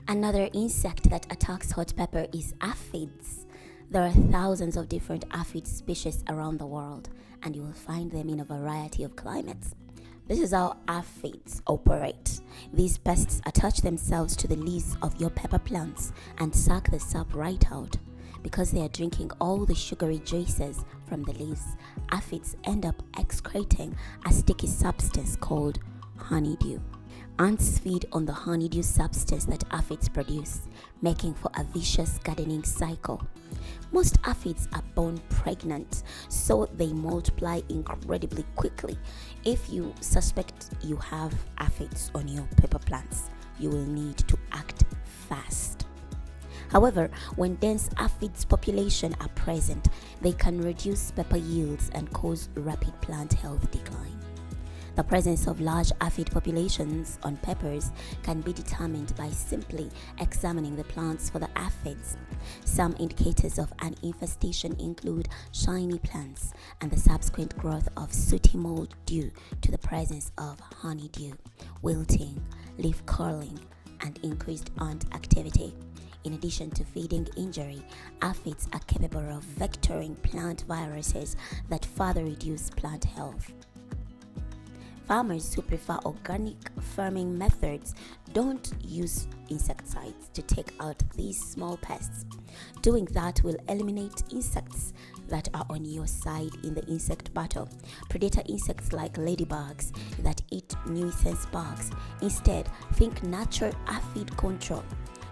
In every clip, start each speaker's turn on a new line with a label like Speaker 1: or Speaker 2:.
Speaker 1: Another insect that attacks hot pepper is aphids. There are thousands of different aphid species around the world, and you will find them in a variety of climates. This is how aphids operate. These pests attach themselves to the leaves of your pepper plants and suck the sap right out. Because they are drinking all the sugary juices from the leaves, aphids end up excreting a sticky substance called honeydew. Ants feed on the honeydew substance that aphids produce, making for a vicious gardening cycle. Most aphids are born pregnant, so they multiply incredibly quickly. If you suspect you have aphids on your pepper plants, you will need to act fast. However, when dense aphids population are present, they can reduce pepper yields and cause rapid plant health decline. The presence of large aphid populations on peppers can be determined by simply examining the plants for the aphids. Some indicators of an infestation include shiny plants and the subsequent growth of sooty mold due to the presence of honeydew, wilting, leaf curling, and increased ant activity. In addition to feeding injury, aphids are capable of vectoring plant viruses that further reduce plant health. Farmers who prefer organic farming methods don't use insecticides to take out these small pests. Doing that will eliminate insects that are on your side in the insect battle. Predator insects like ladybugs that eat nuisance bugs. Instead, think natural aphid control.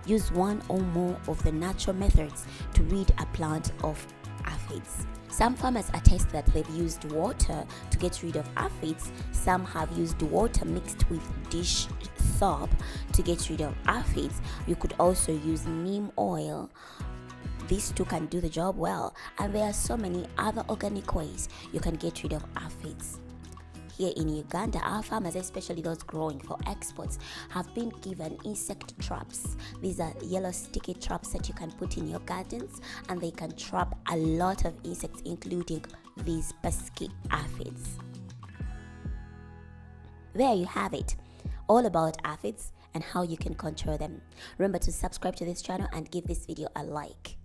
Speaker 1: Use one or more of the natural methods to rid a plant of aphids. Some farmers attest that they've used water to get rid of aphids. Some have used water mixed with dish soap to get rid of aphids. You could also use neem oil. These two can do the job well, and there are so many other organic ways you can get rid of aphids. Here in Uganda, our farmers, especially those growing for exports, have been given insect traps. These are yellow sticky traps that you can put in your gardens, and they can trap a lot of insects, including these pesky aphids. There you have it, all about aphids and how you can control them. Remember to subscribe to this channel and give this video a like.